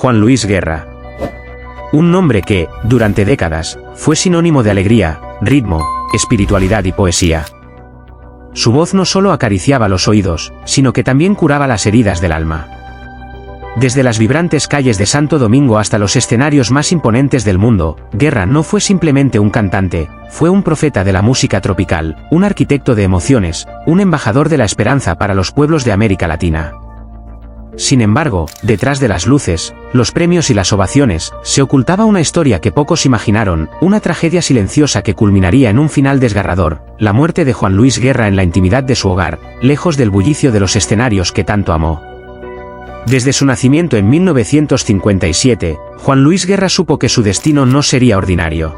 Juan Luis Guerra. Un nombre que, durante décadas, fue sinónimo de alegría, ritmo, espiritualidad y poesía. Su voz no solo acariciaba los oídos, sino que también curaba las heridas del alma. Desde las vibrantes calles de Santo Domingo hasta los escenarios más imponentes del mundo, Guerra no fue simplemente un cantante, fue un profeta de la música tropical, un arquitecto de emociones, un embajador de la esperanza para los pueblos de América Latina. Sin embargo, detrás de las luces, los premios y las ovaciones, se ocultaba una historia que pocos imaginaron, una tragedia silenciosa que culminaría en un final desgarrador, la muerte de Juan Luis Guerra en la intimidad de su hogar, lejos del bullicio de los escenarios que tanto amó. Desde su nacimiento en 1957, Juan Luis Guerra supo que su destino no sería ordinario.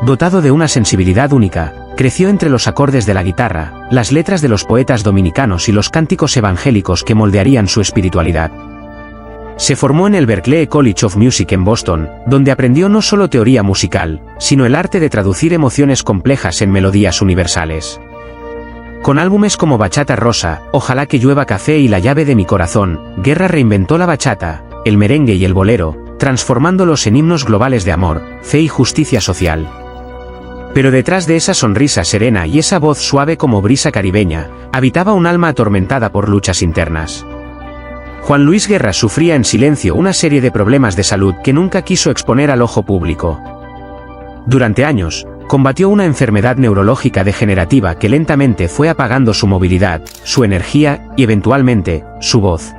Dotado de una sensibilidad única, creció entre los acordes de la guitarra, las letras de los poetas dominicanos y los cánticos evangélicos que moldearían su espiritualidad. Se formó en el Berklee College of Music en Boston, donde aprendió no solo teoría musical, sino el arte de traducir emociones complejas en melodías universales. Con álbumes como Bachata Rosa, Ojalá que llueva café y La llave de mi corazón, Guerra reinventó la bachata, el merengue y el bolero, transformándolos en himnos globales de amor, fe y justicia social. Pero detrás de esa sonrisa serena y esa voz suave como brisa caribeña, habitaba un alma atormentada por luchas internas. Juan Luis Guerra sufría en silencio una serie de problemas de salud que nunca quiso exponer al ojo público. Durante años, combatió una enfermedad neurológica degenerativa que lentamente fue apagando su movilidad, su energía y eventualmente, su voz.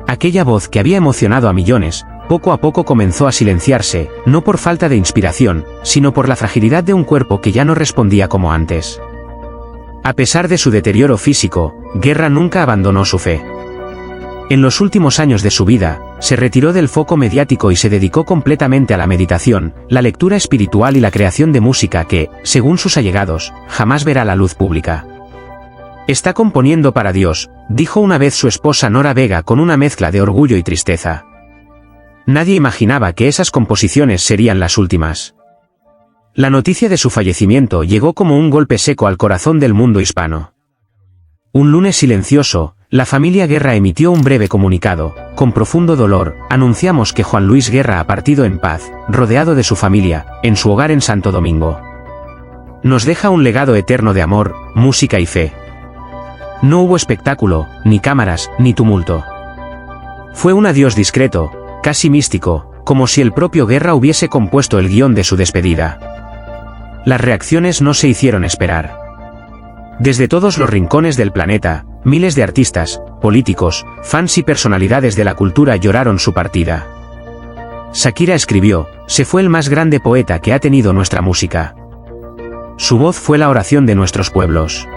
Aquella voz que había emocionado a millones, poco a poco comenzó a silenciarse, no por falta de inspiración, sino por la fragilidad de un cuerpo que ya no respondía como antes. A pesar de su deterioro físico, Guerra nunca abandonó su fe. En los últimos años de su vida, se retiró del foco mediático y se dedicó completamente a la meditación, la lectura espiritual y la creación de música que, según sus allegados, jamás verá la luz pública. «Está componiendo para Dios», dijo una vez su esposa Nora Vega con una mezcla de orgullo y tristeza. Nadie imaginaba que esas composiciones serían las últimas. La noticia de su fallecimiento llegó como un golpe seco al corazón del mundo hispano. Un lunes silencioso, la familia Guerra emitió un breve comunicado: «Con profundo dolor, anunciamos que Juan Luis Guerra ha partido en paz, rodeado de su familia, en su hogar en Santo Domingo. Nos deja un legado eterno de amor, música y fe». No hubo espectáculo, ni cámaras, ni tumulto. Fue un adiós discreto, casi místico, como si el propio Guerra hubiese compuesto el guión de su despedida. Las reacciones no se hicieron esperar. Desde todos los rincones del planeta, miles de artistas, políticos, fans y personalidades de la cultura lloraron su partida. Shakira escribió: «Se fue el más grande poeta que ha tenido nuestra música. Su voz fue la oración de nuestros pueblos».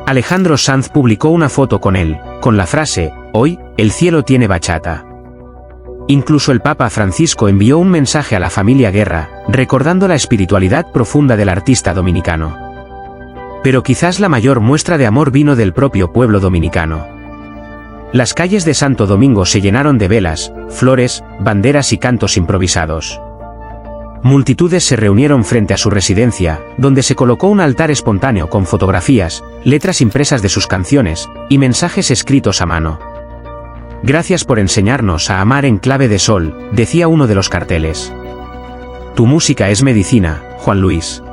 Alejandro Sanz publicó una foto con él, con la frase: «Hoy, el cielo tiene bachata». Incluso el Papa Francisco envió un mensaje a la familia Guerra, recordando la espiritualidad profunda del artista dominicano. Pero quizás la mayor muestra de amor vino del propio pueblo dominicano. Las calles de Santo Domingo se llenaron de velas, flores, banderas y cantos improvisados. Multitudes se reunieron frente a su residencia, donde se colocó un altar espontáneo con fotografías, letras impresas de sus canciones, y mensajes escritos a mano. «Gracias por enseñarnos a amar en clave de sol», decía uno de los carteles. «Tu música es medicina, Juan Luis.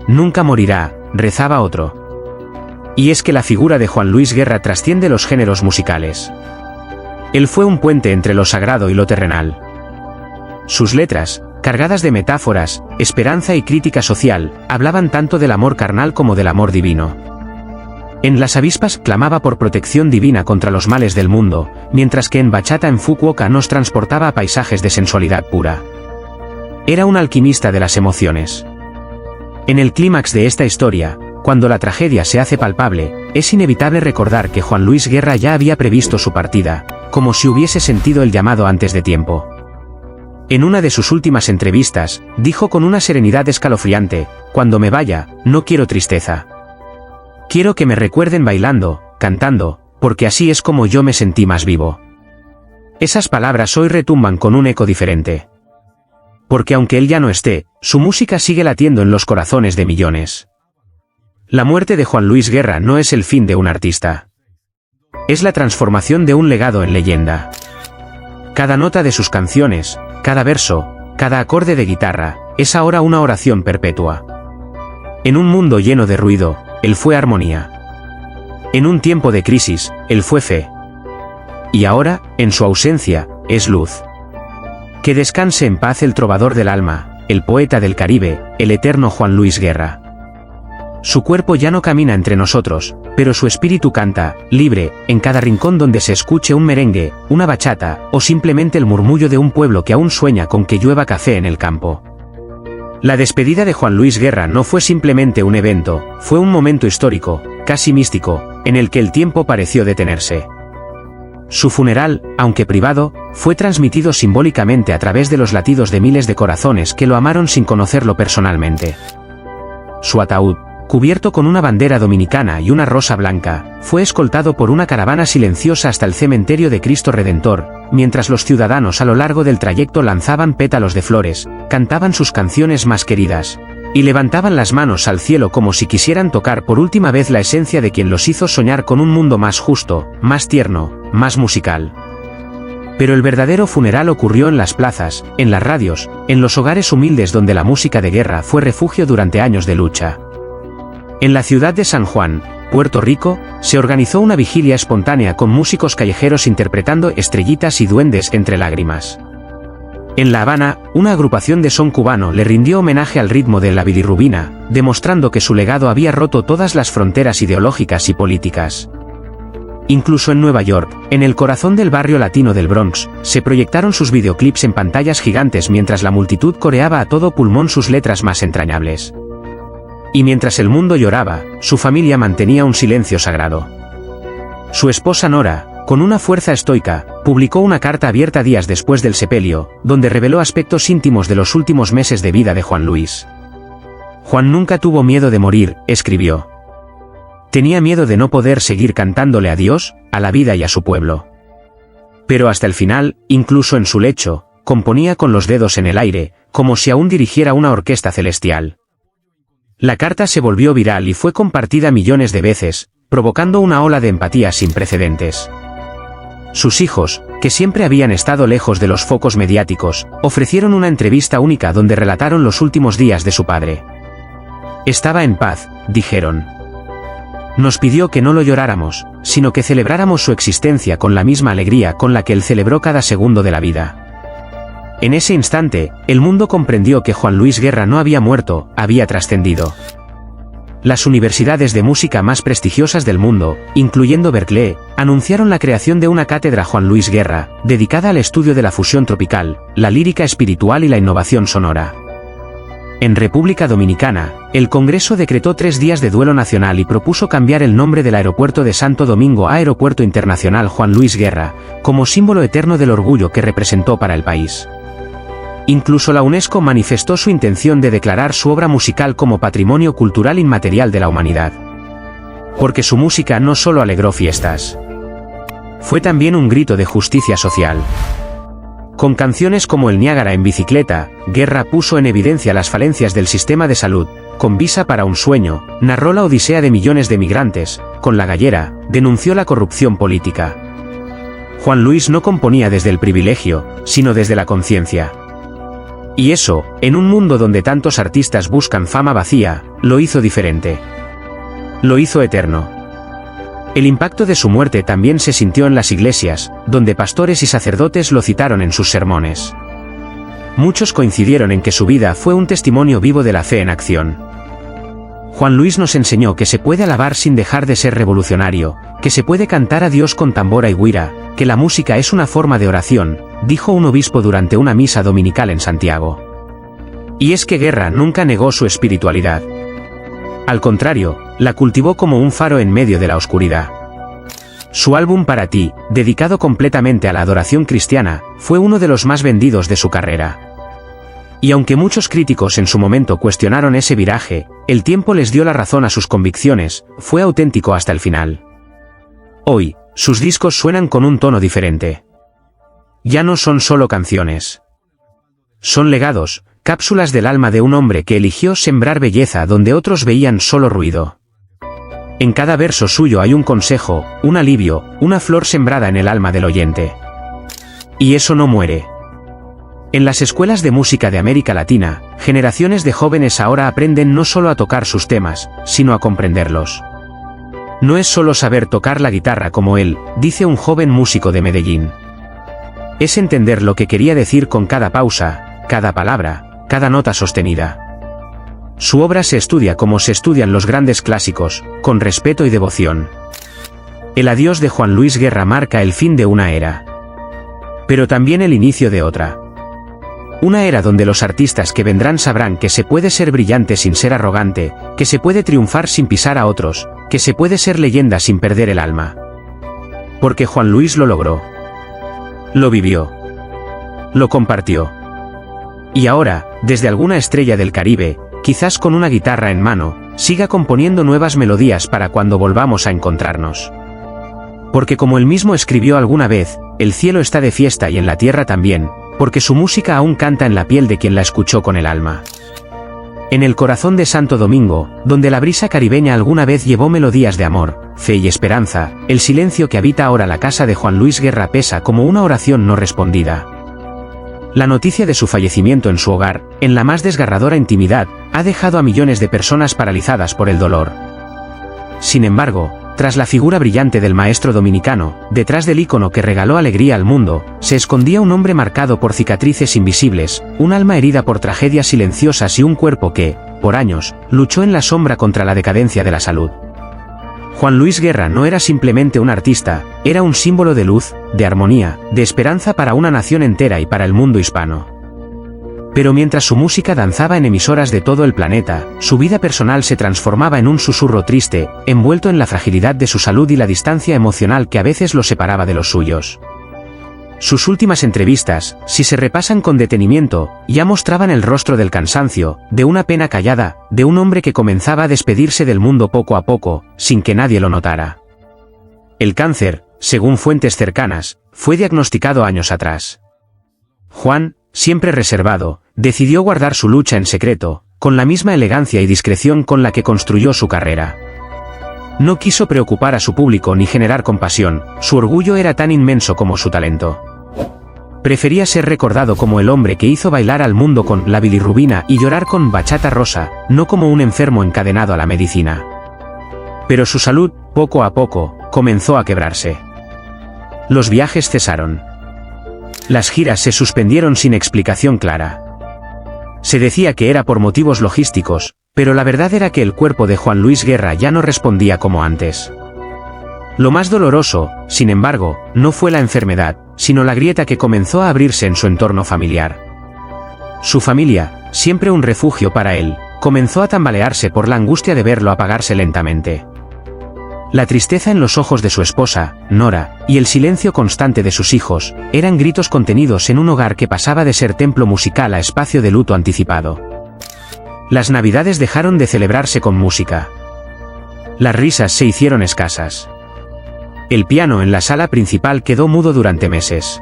Nunca morirá», rezaba otro. Y es que la figura de Juan Luis Guerra trasciende los géneros musicales. Él fue un puente entre lo sagrado y lo terrenal. Sus letras, cargadas de metáforas, esperanza y crítica social, hablaban tanto del amor carnal como del amor divino. En Las avispas clamaba por protección divina contra los males del mundo, mientras que en Bachata en Fukuoka nos transportaba a paisajes de sensualidad pura. Era un alquimista de las emociones. En el clímax de esta historia, cuando la tragedia se hace palpable, es inevitable recordar que Juan Luis Guerra ya había previsto su partida, como si hubiese sentido el llamado antes de tiempo. En una de sus últimas entrevistas, dijo con una serenidad escalofriante: «Cuando me vaya, no quiero tristeza. Quiero que me recuerden bailando, cantando, porque así es como yo me sentí más vivo». Esas palabras hoy retumban con un eco diferente. Porque aunque él ya no esté, su música sigue latiendo en los corazones de millones. La muerte de Juan Luis Guerra no es el fin de un artista. Es la transformación de un legado en leyenda. Cada nota de sus canciones, cada verso, cada acorde de guitarra, es ahora una oración perpetua. En un mundo lleno de ruido, él fue armonía. En un tiempo de crisis, él fue fe. Y ahora, en su ausencia, es luz. Que descanse en paz el trovador del alma, el poeta del Caribe, el eterno Juan Luis Guerra. Su cuerpo ya no camina entre nosotros, pero su espíritu canta, libre, en cada rincón donde se escuche un merengue, una bachata, o simplemente el murmullo de un pueblo que aún sueña con que llueva café en el campo. La despedida de Juan Luis Guerra no fue simplemente un evento, fue un momento histórico, casi místico, en el que el tiempo pareció detenerse. Su funeral, aunque privado, fue transmitido simbólicamente a través de los latidos de miles de corazones que lo amaron sin conocerlo personalmente. Su ataúd, cubierto con una bandera dominicana y una rosa blanca, fue escoltado por una caravana silenciosa hasta el cementerio de Cristo Redentor, mientras los ciudadanos a lo largo del trayecto lanzaban pétalos de flores, cantaban sus canciones más queridas, y levantaban las manos al cielo como si quisieran tocar por última vez la esencia de quien los hizo soñar con un mundo más justo, más tierno, más musical. Pero el verdadero funeral ocurrió en las plazas, en las radios, en los hogares humildes donde la música de Guerra fue refugio durante años de lucha. En la ciudad de San Juan, Puerto Rico, se organizó una vigilia espontánea con músicos callejeros interpretando Estrellitas y Duendes entre lágrimas. En La Habana, una agrupación de son cubano le rindió homenaje al ritmo de la bilirrubina, demostrando que su legado había roto todas las fronteras ideológicas y políticas. Incluso en Nueva York, en el corazón del barrio latino del Bronx, se proyectaron sus videoclips en pantallas gigantes mientras la multitud coreaba a todo pulmón sus letras más entrañables. Y mientras el mundo lloraba, su familia mantenía un silencio sagrado. Su esposa Nora, con una fuerza estoica, publicó una carta abierta días después del sepelio, donde reveló aspectos íntimos de los últimos meses de vida de Juan Luis. Juan nunca tuvo miedo de morir, escribió. Tenía miedo de no poder seguir cantándole a Dios, a la vida y a su pueblo. Pero hasta el final, incluso en su lecho, componía con los dedos en el aire, como si aún dirigiera una orquesta celestial. La carta se volvió viral y fue compartida millones de veces, provocando una ola de empatía sin precedentes. Sus hijos, que siempre habían estado lejos de los focos mediáticos, ofrecieron una entrevista única donde relataron los últimos días de su padre. Estaba en paz, dijeron. Nos pidió que no lo lloráramos, sino que celebráramos su existencia con la misma alegría con la que él celebró cada segundo de la vida. En ese instante, el mundo comprendió que Juan Luis Guerra no había muerto, había trascendido. Las universidades de música más prestigiosas del mundo, incluyendo Berklee, anunciaron la creación de una cátedra Juan Luis Guerra, dedicada al estudio de la fusión tropical, la lírica espiritual y la innovación sonora. En República Dominicana, el Congreso decretó 3 días de duelo nacional y propuso cambiar el nombre del aeropuerto de Santo Domingo a Aeropuerto Internacional Juan Luis Guerra, como símbolo eterno del orgullo que representó para el país. Incluso la UNESCO manifestó su intención de declarar su obra musical como Patrimonio Cultural Inmaterial de la Humanidad. Porque su música no solo alegró fiestas. Fue también un grito de justicia social. Con canciones como El Niágara en bicicleta, Guerra puso en evidencia las falencias del sistema de salud. Con Visa para un sueño, narró la odisea de millones de migrantes. Con La Gallera, denunció la corrupción política. Juan Luis no componía desde el privilegio, sino desde la conciencia. Y eso, en un mundo donde tantos artistas buscan fama vacía, lo hizo diferente. Lo hizo eterno. El impacto de su muerte también se sintió en las iglesias, donde pastores y sacerdotes lo citaron en sus sermones. Muchos coincidieron en que su vida fue un testimonio vivo de la fe en acción. Juan Luis nos enseñó que se puede alabar sin dejar de ser revolucionario, que se puede cantar a Dios con tambora y güira, que la música es una forma de oración, dijo un obispo durante una misa dominical en Santiago. Y es que Guerra nunca negó su espiritualidad. Al contrario, la cultivó como un faro en medio de la oscuridad. Su álbum Para ti, dedicado completamente a la adoración cristiana, fue uno de los más vendidos de su carrera. Y aunque muchos críticos en su momento cuestionaron ese viraje, el tiempo les dio la razón a sus convicciones, fue auténtico hasta el final. Hoy, sus discos suenan con un tono diferente. Ya no son solo canciones. Son legados, cápsulas del alma de un hombre que eligió sembrar belleza donde otros veían solo ruido. En cada verso suyo hay un consejo, un alivio, una flor sembrada en el alma del oyente. Y eso no muere. En las escuelas de música de América Latina, generaciones de jóvenes ahora aprenden no solo a tocar sus temas, sino a comprenderlos. No es solo saber tocar la guitarra como él, dice un joven músico de Medellín. Es entender lo que quería decir con cada pausa, cada palabra, cada nota sostenida. Su obra se estudia como se estudian los grandes clásicos, con respeto y devoción. El adiós de Juan Luis Guerra marca el fin de una era. Pero también el inicio de otra. Una era donde los artistas que vendrán sabrán que se puede ser brillante sin ser arrogante, que se puede triunfar sin pisar a otros, que se puede ser leyenda sin perder el alma. Porque Juan Luis lo logró. Lo vivió. Lo compartió. Y ahora, desde alguna estrella del Caribe, quizás con una guitarra en mano, siga componiendo nuevas melodías para cuando volvamos a encontrarnos. Porque como él mismo escribió alguna vez, el cielo está de fiesta y en la tierra también, porque su música aún canta en la piel de quien la escuchó con el alma. En el corazón de Santo Domingo, donde la brisa caribeña alguna vez llevó melodías de amor, fe y esperanza, el silencio que habita ahora la casa de Juan Luis Guerra pesa como una oración no respondida. La noticia de su fallecimiento en su hogar, en la más desgarradora intimidad, ha dejado a millones de personas paralizadas por el dolor. Sin embargo, tras la figura brillante del maestro dominicano, detrás del ícono que regaló alegría al mundo, se escondía un hombre marcado por cicatrices invisibles, un alma herida por tragedias silenciosas y un cuerpo que, por años, luchó en la sombra contra la decadencia de la salud. Juan Luis Guerra no era simplemente un artista, era un símbolo de luz, de armonía, de esperanza para una nación entera y para el mundo hispano. Pero mientras su música danzaba en emisoras de todo el planeta, su vida personal se transformaba en un susurro triste, envuelto en la fragilidad de su salud y la distancia emocional que a veces lo separaba de los suyos. Sus últimas entrevistas, si se repasan con detenimiento, ya mostraban el rostro del cansancio, de una pena callada, de un hombre que comenzaba a despedirse del mundo poco a poco, sin que nadie lo notara. El cáncer, según fuentes cercanas, fue diagnosticado años atrás. Juan, siempre reservado, decidió guardar su lucha en secreto, con la misma elegancia y discreción con la que construyó su carrera. No quiso preocupar a su público ni generar compasión, su orgullo era tan inmenso como su talento. Prefería ser recordado como el hombre que hizo bailar al mundo con la bilirrubina y llorar con bachata rosa, no como un enfermo encadenado a la medicina. Pero su salud, poco a poco, comenzó a quebrarse. Los viajes cesaron. Las giras se suspendieron sin explicación clara. Se decía que era por motivos logísticos, pero la verdad era que el cuerpo de Juan Luis Guerra ya no respondía como antes. Lo más doloroso, sin embargo, no fue la enfermedad, sino la grieta que comenzó a abrirse en su entorno familiar. Su familia, siempre un refugio para él, comenzó a tambalearse por la angustia de verlo apagarse lentamente. La tristeza en los ojos de su esposa, Nora, y el silencio constante de sus hijos, eran gritos contenidos en un hogar que pasaba de ser templo musical a espacio de luto anticipado. Las navidades dejaron de celebrarse con música. Las risas se hicieron escasas. El piano en la sala principal quedó mudo durante meses.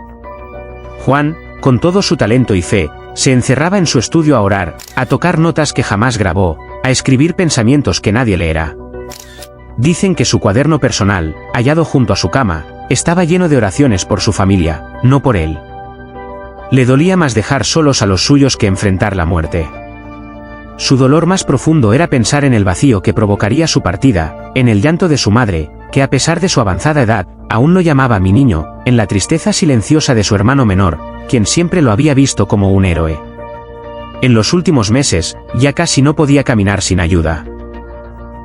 Juan, con todo su talento y fe, se encerraba en su estudio a orar, a tocar notas que jamás grabó, a escribir pensamientos que nadie leerá. Dicen que su cuaderno personal, hallado junto a su cama, estaba lleno de oraciones por su familia, no por él. Le dolía más dejar solos a los suyos que enfrentar la muerte. Su dolor más profundo era pensar en el vacío que provocaría su partida, en el llanto de su madre, que a pesar de su avanzada edad, aún lo llamaba mi niño, en la tristeza silenciosa de su hermano menor, quien siempre lo había visto como un héroe. En los últimos meses, ya casi no podía caminar sin ayuda.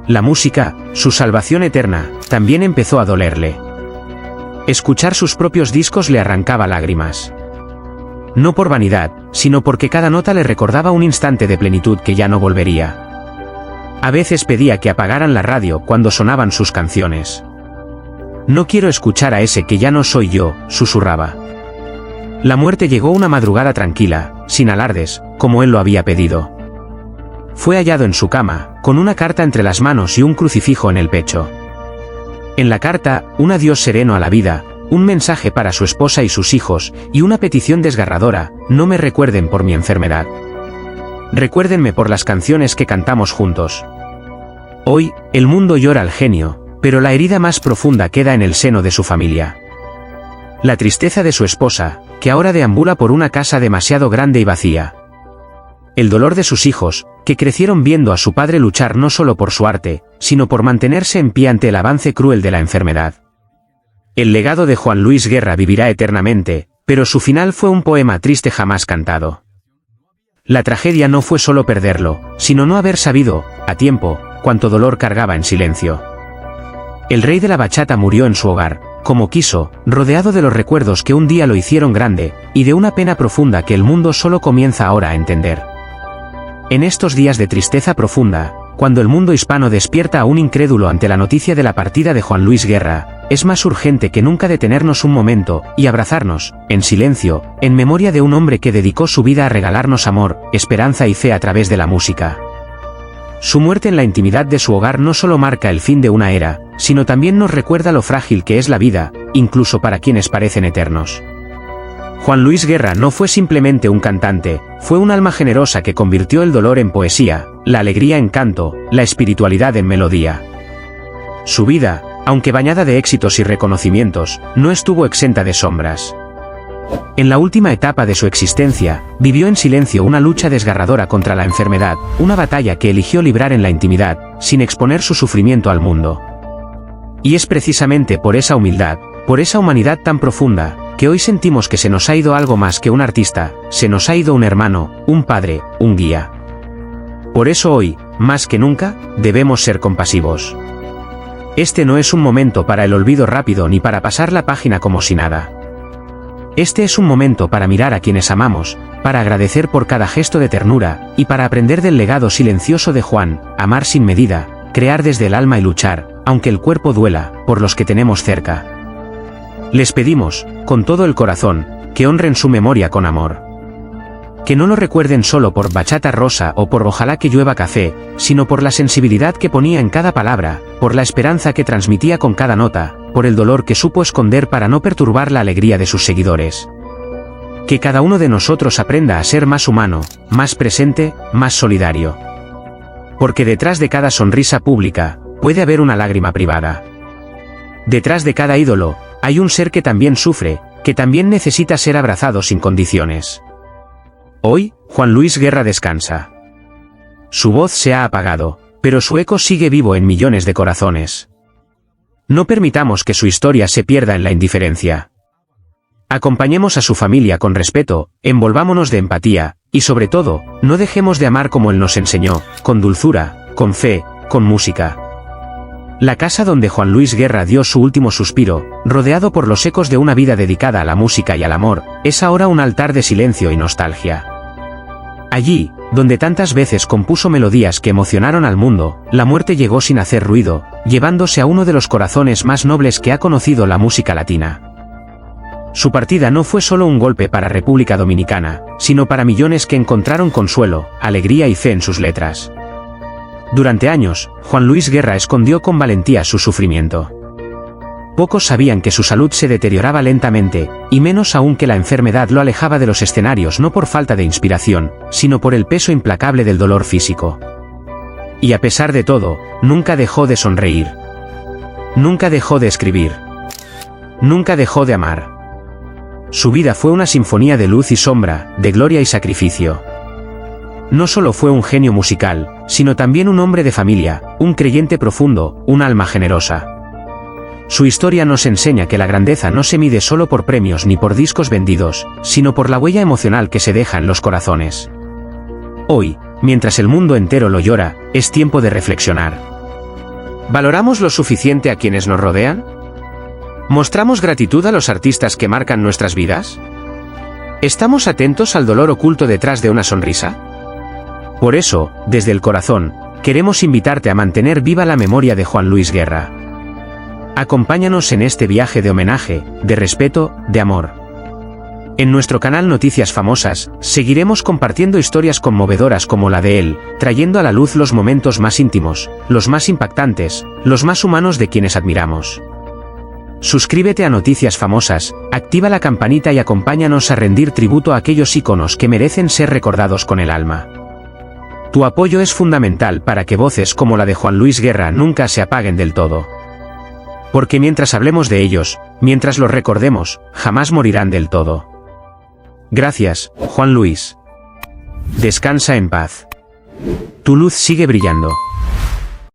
La música, su salvación eterna, también empezó a dolerle. Escuchar sus propios discos le arrancaba lágrimas. No por vanidad, sino porque cada nota le recordaba un instante de plenitud que ya no volvería. A veces pedía que apagaran la radio cuando sonaban sus canciones. No quiero escuchar a ese que ya no soy yo, susurraba. La muerte llegó una madrugada tranquila, sin alardes, como él lo había pedido. Fue hallado en su cama, con una carta entre las manos y un crucifijo en el pecho. En la carta, un adiós sereno a la vida, un mensaje para su esposa y sus hijos, y una petición desgarradora: no me recuerden por mi enfermedad. Recuérdenme por las canciones que cantamos juntos. Hoy, el mundo llora al genio, pero la herida más profunda queda en el seno de su familia. La tristeza de su esposa, que ahora deambula por una casa demasiado grande y vacía. El dolor de sus hijos, que crecieron viendo a su padre luchar no solo por su arte, sino por mantenerse en pie ante el avance cruel de la enfermedad. El legado de Juan Luis Guerra vivirá eternamente, pero su final fue un poema triste jamás cantado. La tragedia no fue solo perderlo, sino no haber sabido, a tiempo, cuánto dolor cargaba en silencio. El rey de la bachata murió en su hogar, como quiso, rodeado de los recuerdos que un día lo hicieron grande, y de una pena profunda que el mundo solo comienza ahora a entender. En estos días de tristeza profunda, cuando el mundo hispano despierta aún incrédulo ante la noticia de la partida de Juan Luis Guerra, es más urgente que nunca detenernos un momento, y abrazarnos, en silencio, en memoria de un hombre que dedicó su vida a regalarnos amor, esperanza y fe a través de la música. Su muerte en la intimidad de su hogar no solo marca el fin de una era, sino también nos recuerda lo frágil que es la vida, incluso para quienes parecen eternos. Juan Luis Guerra no fue simplemente un cantante, fue un alma generosa que convirtió el dolor en poesía, la alegría en canto, la espiritualidad en melodía. Su vida, aunque bañada de éxitos y reconocimientos, no estuvo exenta de sombras. En la última etapa de su existencia, vivió en silencio una lucha desgarradora contra la enfermedad, una batalla que eligió librar en la intimidad, sin exponer su sufrimiento al mundo. Y es precisamente por esa humildad, por esa humanidad tan profunda, que hoy sentimos que se nos ha ido algo más que un artista, se nos ha ido un hermano, un padre, un guía. Por eso hoy, más que nunca, debemos ser compasivos. Este no es un momento para el olvido rápido ni para pasar la página como si nada. Este es un momento para mirar a quienes amamos, para agradecer por cada gesto de ternura, y para aprender del legado silencioso de Juan, amar sin medida, crear desde el alma y luchar, aunque el cuerpo duela, por los que tenemos cerca. Les pedimos, con todo el corazón, que honren su memoria con amor. Que no lo recuerden solo por Bachata Rosa o por Ojalá que llueva café, sino por la sensibilidad que ponía en cada palabra, por la esperanza que transmitía con cada nota, por el dolor que supo esconder para no perturbar la alegría de sus seguidores. Que cada uno de nosotros aprenda a ser más humano, más presente, más solidario. Porque detrás de cada sonrisa pública, puede haber una lágrima privada. Detrás de cada ídolo, hay un ser que también sufre, que también necesita ser abrazado sin condiciones. Hoy, Juan Luis Guerra descansa. Su voz se ha apagado, pero su eco sigue vivo en millones de corazones. No permitamos que su historia se pierda en la indiferencia. Acompañemos a su familia con respeto, envolvámonos de empatía, y sobre todo, no dejemos de amar como él nos enseñó, con dulzura, con fe, con música. La casa donde Juan Luis Guerra dio su último suspiro, rodeado por los ecos de una vida dedicada a la música y al amor, es ahora un altar de silencio y nostalgia. Allí, donde tantas veces compuso melodías que emocionaron al mundo, la muerte llegó sin hacer ruido, llevándose a uno de los corazones más nobles que ha conocido la música latina. Su partida no fue solo un golpe para República Dominicana, sino para millones que encontraron consuelo, alegría y fe en sus letras. Durante años, Juan Luis Guerra escondió con valentía su sufrimiento. Pocos sabían que su salud se deterioraba lentamente, y menos aún que la enfermedad lo alejaba de los escenarios no por falta de inspiración, sino por el peso implacable del dolor físico. Y a pesar de todo, nunca dejó de sonreír. Nunca dejó de escribir. Nunca dejó de amar. Su vida fue una sinfonía de luz y sombra, de gloria y sacrificio. No solo fue un genio musical, sino también un hombre de familia, un creyente profundo, un alma generosa. Su historia nos enseña que la grandeza no se mide solo por premios ni por discos vendidos, sino por la huella emocional que se deja en los corazones. Hoy, mientras el mundo entero lo llora, es tiempo de reflexionar. ¿Valoramos lo suficiente a quienes nos rodean? ¿Mostramos gratitud a los artistas que marcan nuestras vidas? ¿Estamos atentos al dolor oculto detrás de una sonrisa? Por eso, desde el corazón, queremos invitarte a mantener viva la memoria de Juan Luis Guerra. Acompáñanos en este viaje de homenaje, de respeto, de amor. En nuestro canal Noticias Famosas, seguiremos compartiendo historias conmovedoras como la de él, trayendo a la luz los momentos más íntimos, los más impactantes, los más humanos de quienes admiramos. Suscríbete a Noticias Famosas, activa la campanita y acompáñanos a rendir tributo a aquellos íconos que merecen ser recordados con el alma. Tu apoyo es fundamental para que voces como la de Juan Luis Guerra nunca se apaguen del todo. Porque mientras hablemos de ellos, mientras los recordemos, jamás morirán del todo. Gracias, Juan Luis. Descansa en paz. Tu luz sigue brillando.